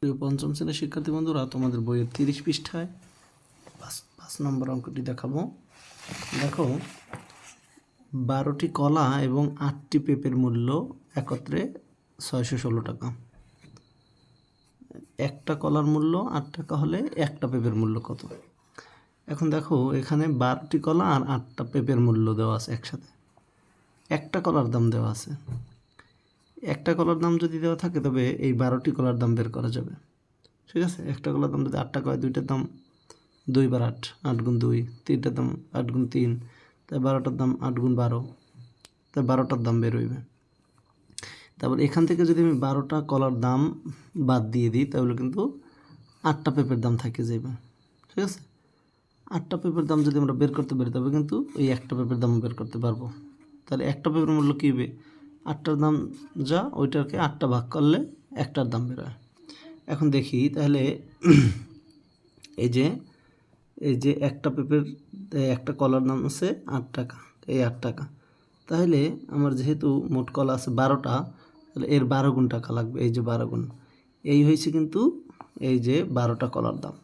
প্রিয় পঞ্চম শ্রেণীর শিক্ষার্থী বন্ধুরা, তোমাদের বইয়ের 30 পৃষ্ঠায় 5 নম্বর অঙ্কটি দেখাবো। দেখো, 12টি কলা এবং 8টি পেঁপের মূল্য একত্রে 616 টাকা। একটা কলার মূল্য 8 টাকা হলে একটা পেঁপের মূল্য কত? এখন দেখো, এখানে 12টি কলা আর 8টা পেঁপের মূল্য দেওয়া আছে একসাথে। একটা কলার দাম দেওয়া আছে। একটা কলার দাম যদি দেওয়া থাকে তবে এই 12টি কলার দাম বের করা যাবে। ঠিক আছে, একটা কলার দাম যদি 8 টাকা হয়, দুইটার দাম 2 বার 8, 8 গুণ 2, তিনটার দাম 8 গুণ 3, তাই 12টার দাম 8 গুণ 12, তাই 12টার দাম বের হইবে। তারপর এখান থেকে যদি আমি 12টা কলার দাম বাদ দিয়ে দিই তাহলে কিন্তু 8টা পেঁপের দাম থাকে যাবে। ঠিক আছে, 8টা পেঁপের দাম যদি আমরা বের করতে পারি তবে কিন্তু ওই একটা পেঁপের দাম বের করতে পারবো। তাহলে একটা পেঁপের মূল্য কী হবে? 8টার দাম যা, ওইটাকে 8টা ভাগ করলে একটার দাম বের হয়। এখন দেখি তাহলে এই যে একটা পেঁপের একটা কলার দাম আছে 8 টাকা, এই 8 টাকা। তাহলে আমার যেহেতু মোট কলা আছে 12টা, তাহলে এর 12 গুণ টাকা লাগবে। এই যে 12 গুণ, এই হয়েছে কিন্তু এই যে 12টা কলার দাম।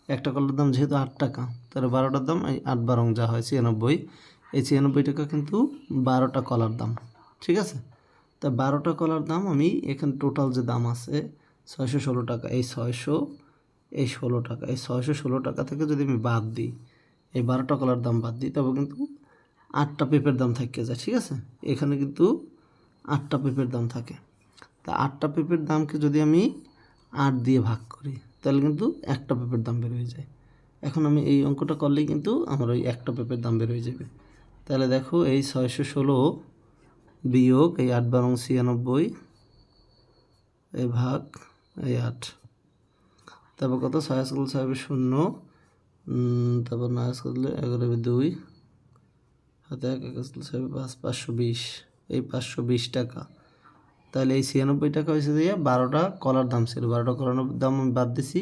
একটা কলার দাম যেহেতু 8 টাকা, তাহলে 12টার দাম এই 8 12 যা হয় 96। এই 96 টাকা কিন্তু 12টা কলার দাম। ঠিক আছে, তা 12টা কলার দাম আমি এখানে টোটাল যে দাম আছে 616 টাকা, এই 616 টাকা, এই 616 টাকা থেকে যদি আমি বাদ দিই, এই 12টা কলার দাম বাদ দিই, তবে কিন্তু 8টা পেঁপের দাম থাকে যায়। ঠিক আছে, এখানে কিন্তু 8টা পেঁপের দাম থাকে। তা 8টা পেঁপের দামকে যদি আমি 8 দিয়ে ভাগ করি তাহলে কিন্তু একটা পেঁপের দাম বের হয়ে যায়। এখন আমি এই অঙ্কটা করলেই কিন্তু আমার ওই একটা পেঁপের দাম বের হয়ে যাবে। তাহলে দেখো, এই 616 বিয়োগ এই 8 12 96, এই ভাগ এই 8, তারপর কত? 6 করলে 6 হবে 0, তারপর 9 করলে 11 হবে 2, হাতে 1 করলে 6 হবে 5, 520, এই 520 টাকা। তাহলে এই 96 টাকা হয়েছে দিয়ে 12টা কলার দাম ছিল, 12টা কলার দাম আমি বাদ দিছি।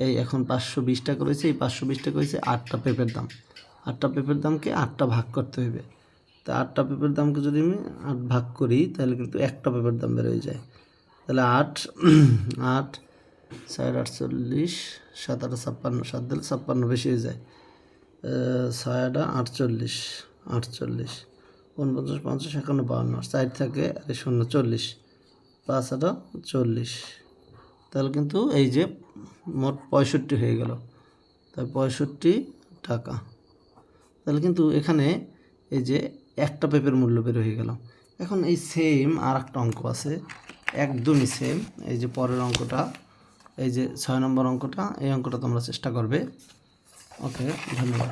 এই এখন 520 টাকা রয়েছে, এই 520 টাকা হয়েছে 8টা পেঁপের দাম। 8টা পেঁপের দামকে 8টা ভাগ করতে হবে। তা 8টা পেঁপের দামকে যদি আমি 8 ভাগ করি তাহলে কিন্তু একটা পেঁপের দাম বের হয়ে যায়। তাহলে 8 8 4 48, 7 8 56, 7 দিলে 56 বেশি হয়ে যায়। 6 48, 48, 49 50 51 52, 4 থাকে আর 0 40, 5 40। তাহলে কিন্তু এই যে মোট 65 হয়ে গেল, তাই 65 টাকা। তাহলে কিন্তু এখানে এই যে একটা পেঁপের মূল্য বের হয়ে গেল। এখন এই সেম আর একটা অঙ্ক আছে, একদমই সেম। এই যে পরের অঙ্কটা, এই যে 6 নম্বর অঙ্কটা, এই অঙ্কটা তোমরা চেষ্টা করবে। ওকে, ধন্যবাদ।